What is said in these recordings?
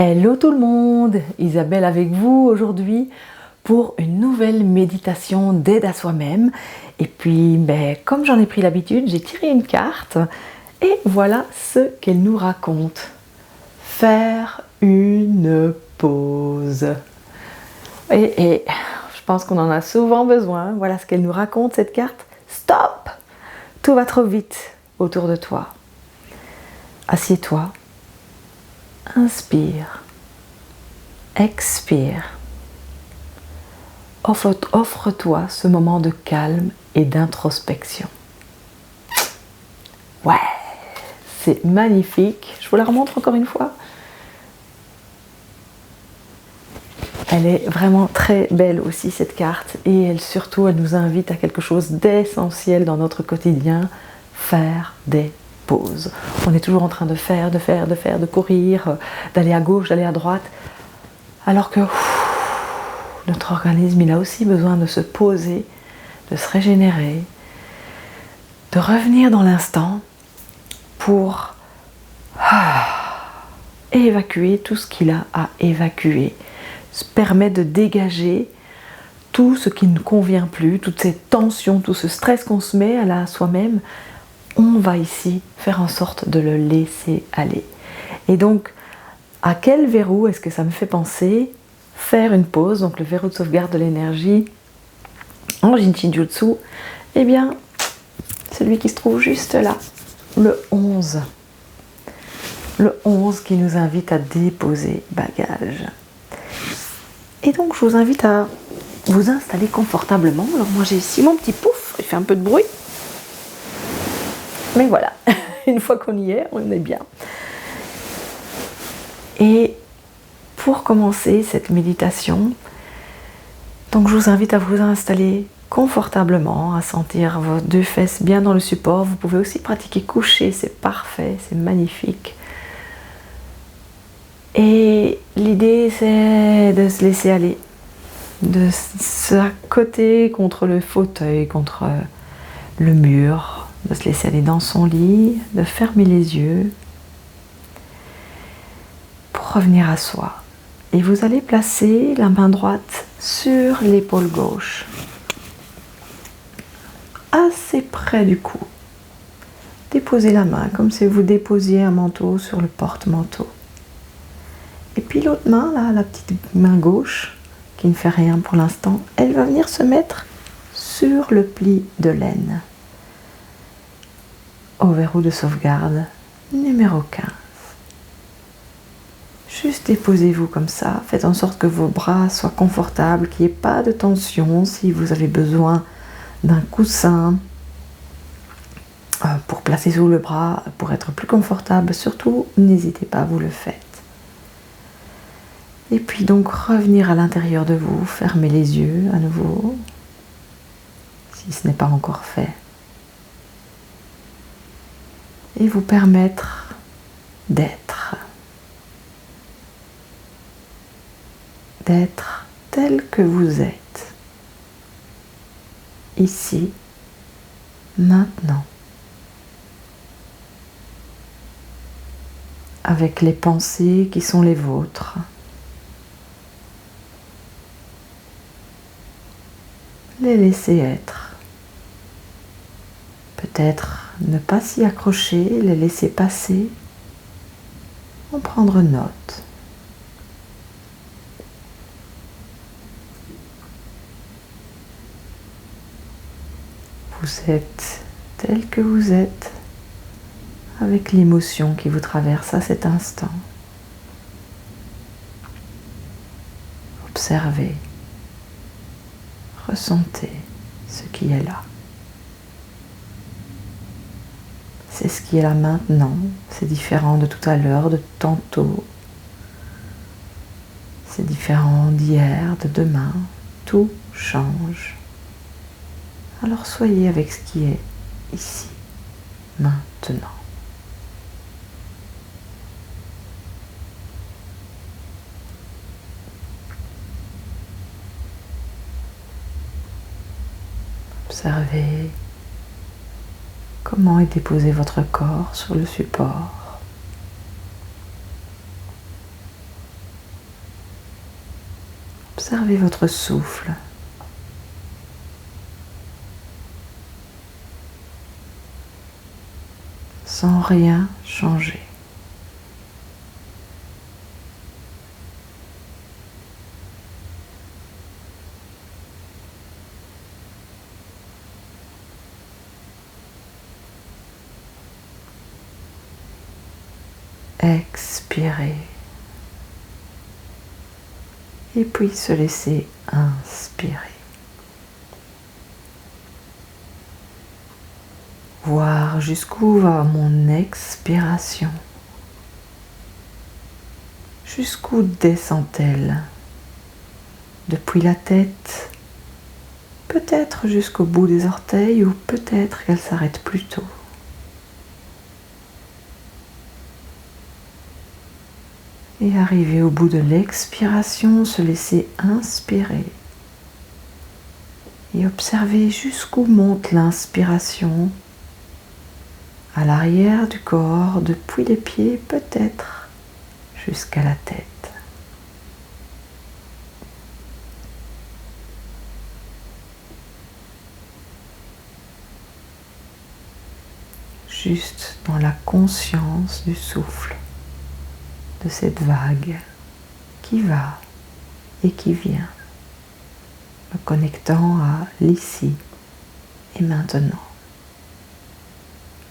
Hello tout le monde, Isabelle avec vous aujourd'hui pour une nouvelle méditation d'aide à soi-même. Et puis, comme j'en ai pris l'habitude, j'ai tiré une carte et voilà ce qu'elle nous raconte. Faire une pause. Et je pense qu'on en a souvent besoin. Voilà ce qu'elle nous raconte, cette carte. Stop! Tout va trop vite autour de toi. Assieds-toi. Inspire. Expire. Offre-toi ce moment de calme et d'introspection. Ouais, c'est magnifique. Je vous la remontre encore une fois. Elle est vraiment très belle aussi cette carte et elle nous invite à quelque chose d'essentiel dans notre quotidien, faire des pauses. On est toujours en train de faire, de courir, d'aller à gauche, d'aller à droite, alors que notre organisme il a aussi besoin de se poser, de se régénérer, de revenir dans l'instant pour évacuer tout ce qu'il a à évacuer, se permet de dégager tout ce qui ne convient plus, toutes ces tensions, tout ce stress qu'on se met à soi-même. On va ici faire en sorte de le laisser aller. Et donc, à quel verrou est-ce que ça me fait penser? Faire une pause, donc le verrou de sauvegarde de l'énergie en Jinchi Jutsu, eh bien, celui qui se trouve juste là, le 11. Le 11 qui nous invite à déposer bagage. Et donc, je vous invite à vous installer confortablement. Alors, moi, j'ai ici mon petit pouf, il fait un peu de bruit. Mais voilà, une fois qu'on y est, on est bien. Et pour commencer cette méditation, donc je vous invite à vous installer confortablement, à sentir vos deux fesses bien dans le support. Vous pouvez aussi pratiquer couché, c'est parfait, c'est magnifique. Et l'idée, c'est de se laisser aller, de s'accoter contre le fauteuil, contre le mur, de se laisser aller dans son lit, de fermer les yeux pour revenir à soi. Et vous allez placer la main droite sur l'épaule gauche, assez près du cou. Déposez la main comme si vous déposiez un manteau sur le porte-manteau. Et puis l'autre main, là, la petite main gauche, qui ne fait rien pour l'instant, elle va venir se mettre sur le pli de laine. Au verrou de sauvegarde numéro 15. Juste déposez-vous comme ça, faites en sorte que vos bras soient confortables, qu'il n'y ait pas de tension. Si vous avez besoin d'un coussin pour placer sous le bras, pour être plus confortable, surtout n'hésitez pas, vous le faites. Et puis donc revenir à l'intérieur de vous, fermez les yeux à nouveau, si ce n'est pas encore fait. Et vous permettre d'être tel que vous êtes, ici, maintenant, avec les pensées qui sont les vôtres, les laisser être, peut-être ne pas s'y accrocher, les laisser passer, en prendre note. Vous êtes tel que vous êtes, avec l'émotion qui vous traverse à cet instant. Observez, ressentez ce qui est là. C'est ce qui est là maintenant, c'est différent de tout à l'heure, de tantôt. C'est différent d'hier, de demain, tout change. Alors soyez avec ce qui est ici, maintenant. Observez comment est déposé votre corps sur le support. Observez votre souffle. Sans rien changer. Expirer. Et puis se laisser inspirer. Voir jusqu'où va mon expiration. Jusqu'où descend-elle? Depuis la tête, peut-être jusqu'au bout des orteils ou peut-être qu'elle s'arrête plus tôt. Et arriver au bout de l'expiration, se laisser inspirer. Et observer jusqu'où monte l'inspiration, à l'arrière du corps, depuis les pieds peut-être jusqu'à la tête. Juste dans la conscience du souffle, de cette vague qui va et qui vient, me connectant à l'ici et maintenant,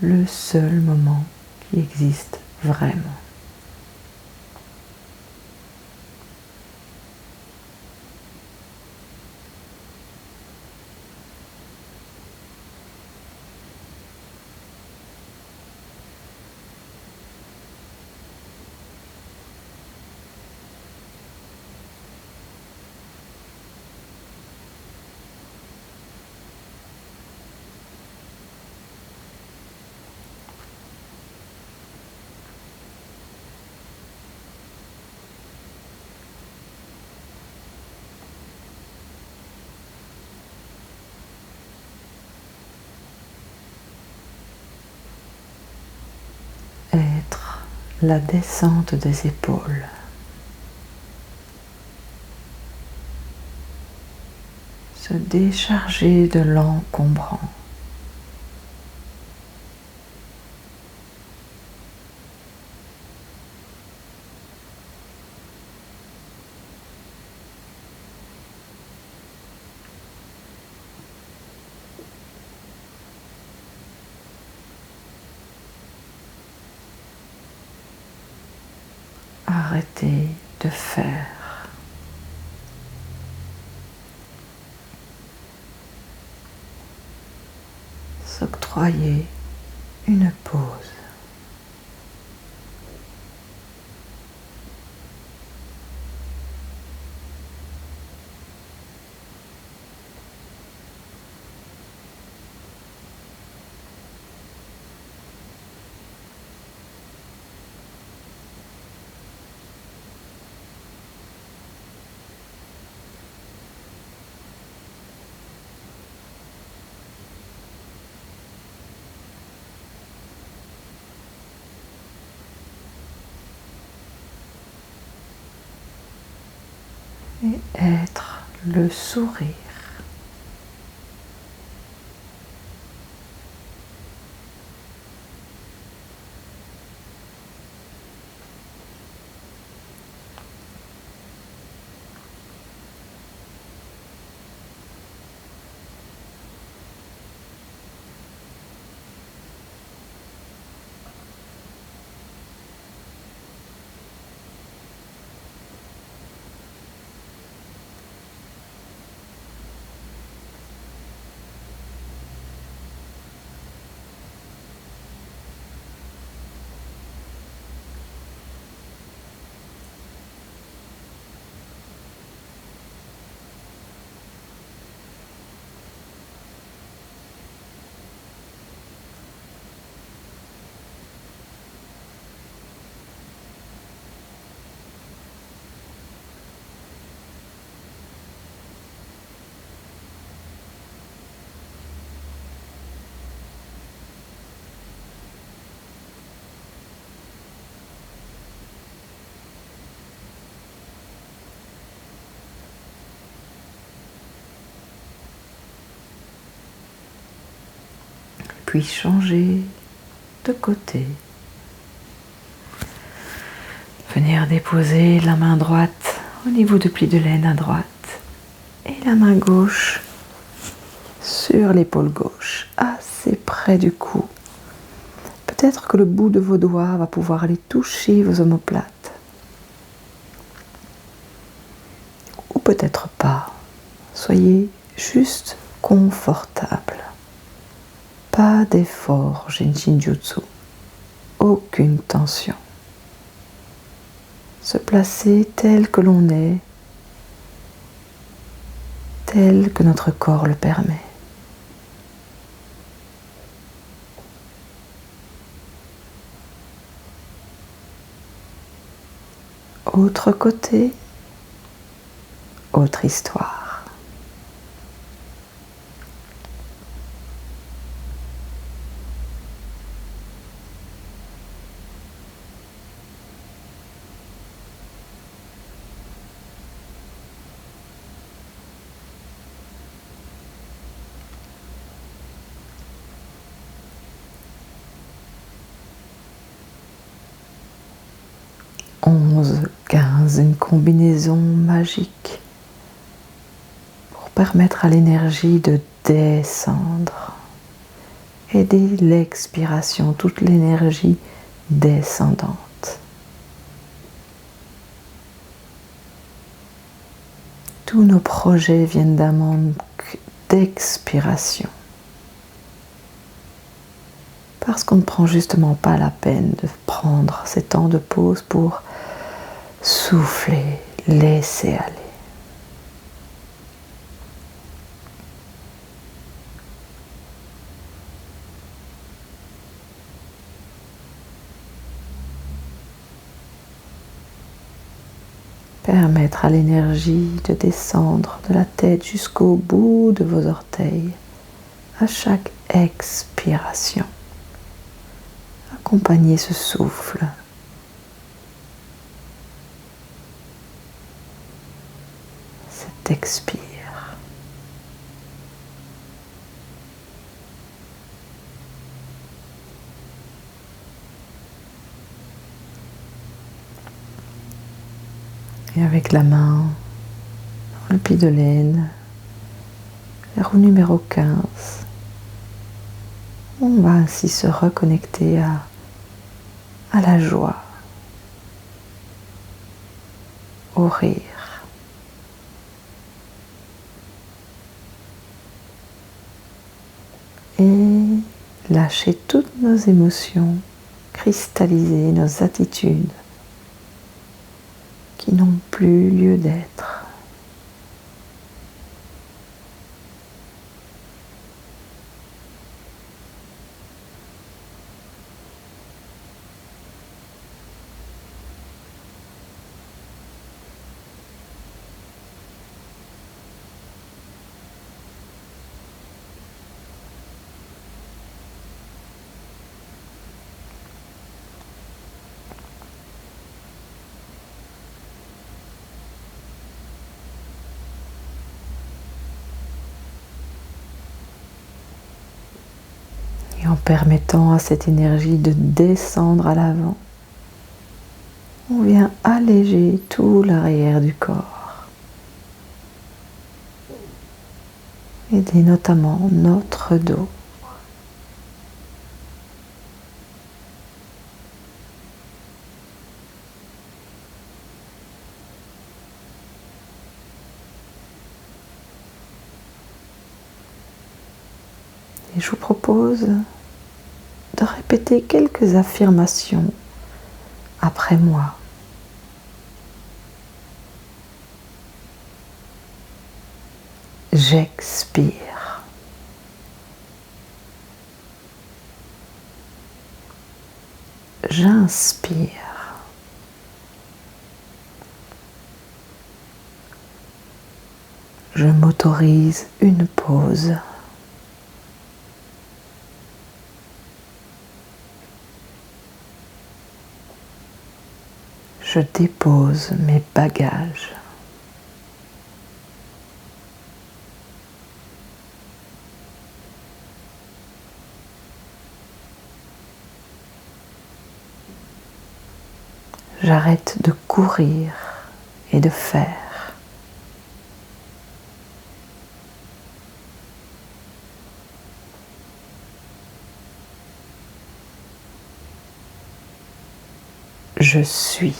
le seul moment qui existe vraiment. Être la descente des épaules. Se décharger de l'encombrant. Arrêtez de faire. S'octroyer une pause. Et être le sourire. puis changer de côté. Venir déposer la main droite au niveau du pli de l'aine à droite et la main gauche sur l'épaule gauche, assez près du cou. Peut-être que le bout de vos doigts va pouvoir aller toucher vos omoplates. Ou peut-être pas. Soyez juste confortable. Pas d'effort, Jinshinjutsu. Aucune tension. Se placer tel que l'on est, tel que notre corps le permet. Autre côté, autre histoire. Une combinaison magique pour permettre à l'énergie de descendre. Et dès l'expiration, toute l'énergie descendante. Tous nos projets viennent d'un manque d'expiration. Parce qu'on ne prend justement pas la peine de prendre ces temps de pause pour souffler, laisser aller. Permettre à l'énergie de descendre de la tête jusqu'au bout de vos orteils à chaque expiration. Accompagnez ce souffle. Cet expire. Et avec la main dans le pli de l'aine, la roue numéro 15, on va ainsi se reconnecter à la joie, au rire. Et lâcher toutes nos émotions, cristalliser nos attitudes qui n'ont plus lieu d'être. Et en permettant à cette énergie de descendre à l'avant, on vient alléger tout l'arrière du corps. Aider notamment notre dos. Et je vous propose de répéter quelques affirmations après moi. J'expire. J'inspire. Je m'autorise une pause. Je dépose mes bagages. J'arrête de courir et de faire. Je suis.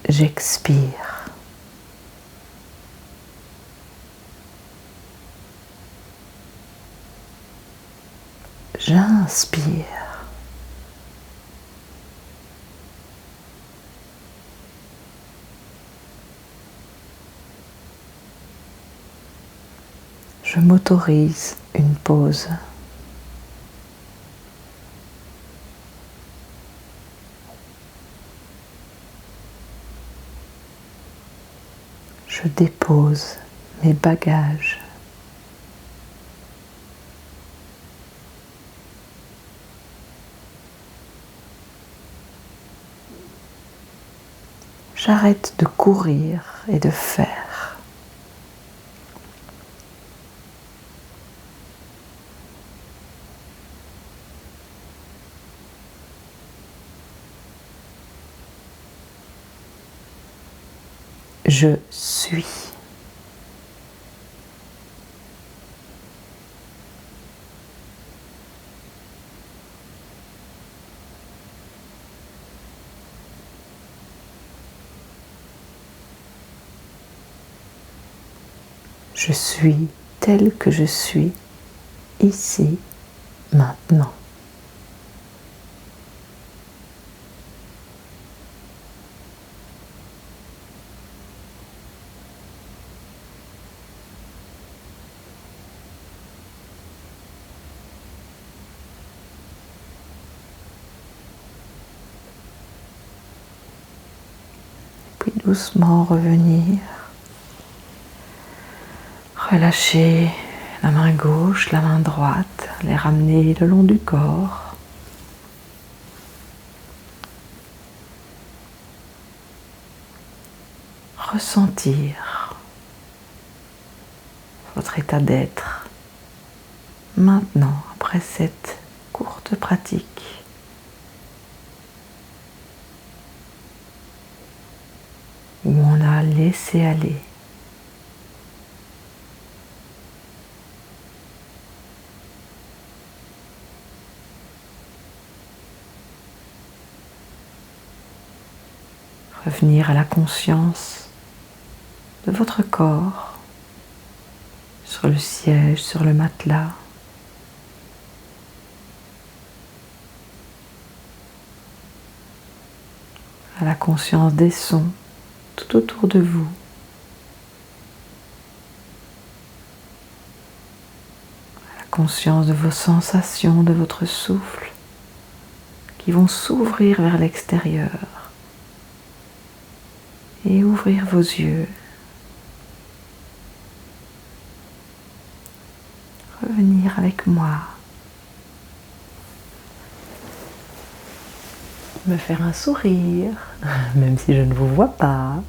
J'expire. J'inspire. Je m'autorise une pause. Je dépose mes bagages. J'arrête de courir et de faire. Je suis. Je suis tel que je suis, ici, maintenant. Puis doucement revenir. Relâcher la main gauche, la main droite, les ramener le long du corps. Ressentir votre état d'être maintenant, après cette courte pratique. Où on a laissé aller. Revenir à la conscience de votre corps, sur le siège, sur le matelas. À la conscience des sons tout autour de vous. À la conscience de vos sensations, de votre souffle, qui vont s'ouvrir vers l'extérieur. Et ouvrir vos yeux. Revenir avec moi. Me faire un sourire, même si je ne vous vois pas.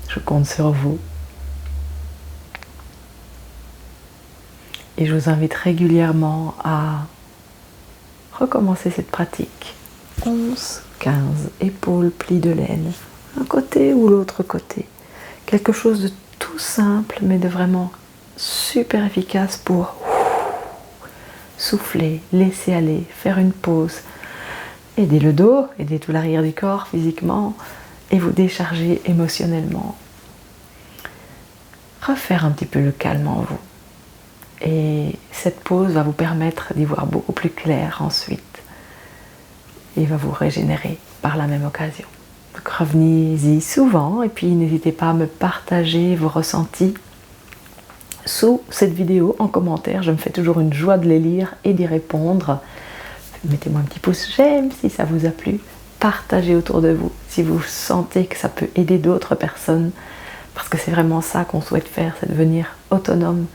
Je compte sur vous. Et je vous invite régulièrement à recommencer cette pratique. 11, 15, épaules, plis de laine. Un côté ou l'autre côté. Quelque chose de tout simple, mais de vraiment super efficace pour souffler, laisser aller, faire une pause, aider le dos, aider tout l'arrière du corps physiquement et vous décharger émotionnellement. Refaire un petit peu le calme en vous. Et cette pause va vous permettre d'y voir beaucoup plus clair ensuite et va vous régénérer par la même occasion. Donc revenez-y souvent et puis n'hésitez pas à me partager vos ressentis sous cette vidéo en commentaire. Je me fais toujours une joie de les lire et d'y répondre. Mettez-moi un petit pouce j'aime si ça vous a plu. Partagez autour de vous si vous sentez que ça peut aider d'autres personnes. Parce que c'est vraiment ça qu'on souhaite faire, c'est devenir autonome.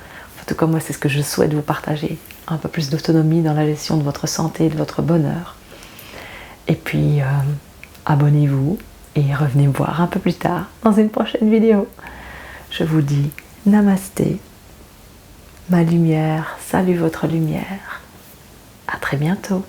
En tout cas, moi, c'est ce que je souhaite vous partager. Un peu plus d'autonomie dans la gestion de votre santé et de votre bonheur. Et puis, abonnez-vous, et revenez me voir un peu plus tard dans une prochaine vidéo. Je vous dis namasté, ma lumière salue votre lumière. À très bientôt.